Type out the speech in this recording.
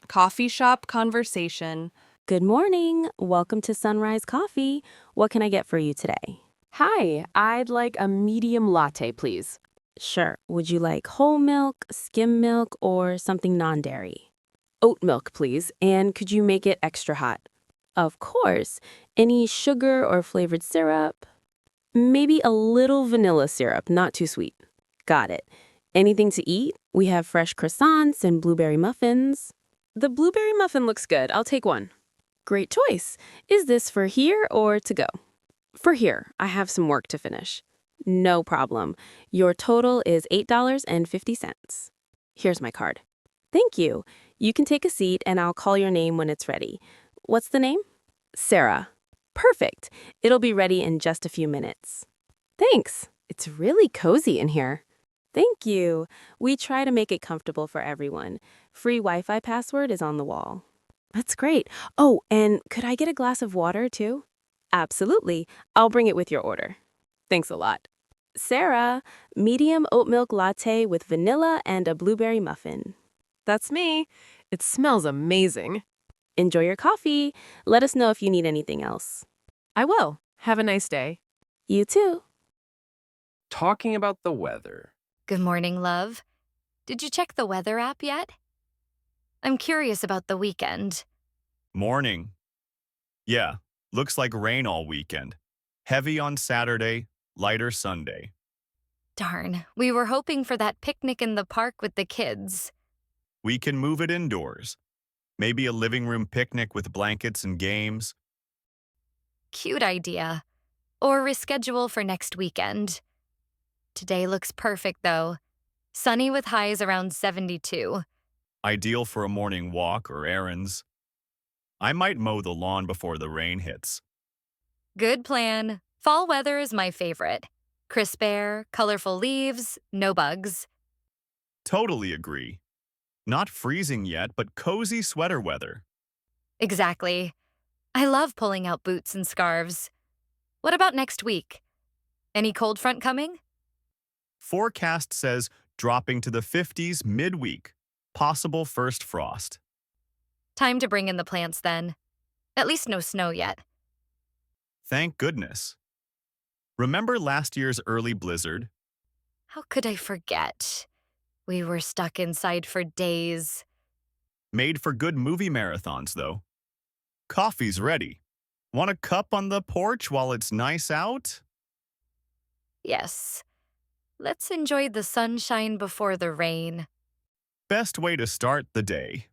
Coffee shop conversation. Good morning. Welcome to Sunrise Coffee. What can I get for you today? Hi, I'd like a medium latte, please. Sure. Would you like whole milk, skim milk, or something non-dairy? Oat milk, please, and could you make it extra hot? Of course. Any sugar or flavored syrup? Maybe a little vanilla syrup, not too sweet. Got it. Anything to eat? We have fresh croissants and blueberry muffins. The blueberry muffin looks good. I'll take one. Great choice. Is this for here or to go? For here, I have some work to finish. No problem. Your total is $8.50. Here's my card. Thank you. You can take a seat and I'll call your name when it's ready. What's the name? Sarah. Perfect. It'll be ready in just a few minutes. Thanks. It's really cozy in here. Thank you. We try to make it comfortable for everyone. Free Wi-Fi password is on the wall. That's great. Oh, and could I get a glass of water, too? Absolutely. I'll bring it with your order. Thanks a lot. Sarah, medium oat milk latte with vanilla and a blueberry muffin. That's me. It smells amazing. Enjoy your coffee. Let us know if you need anything else. I will. Have a nice day. You too. Talking about the weather. Good morning, love. Did you check the weather app yet? I'm curious about the weekend. Morning. Yeah, looks like rain all weekend. Heavy on Saturday, lighter Sunday. Darn, we were hoping for that picnic in the park with the kids. We can move it indoors. Maybe a living room picnic with blankets and games. Cute idea. Or reschedule for next weekend. Today looks perfect, though. Sunny with highs around 72. Ideal for a morning walk or errands. I might mow the lawn before the rain hits. Good plan. Fall weather is my favorite. Crisp air, colorful leaves, no bugs. Totally agree. Not freezing yet, but cozy sweater weather. Exactly. I love pulling out boots and scarves. What about next week? Any cold front coming? Forecast says dropping to the 50s midweek. Possible first frost. Time to bring in the plants then. At least no snow yet. Thank goodness. Remember last year's early blizzard? How could I forget? We were stuck inside for days. Made for good movie marathons, though. Coffee's ready. Want a cup on the porch while it's nice out? Yes. Let's enjoy the sunshine before the rain. Best way to start the day.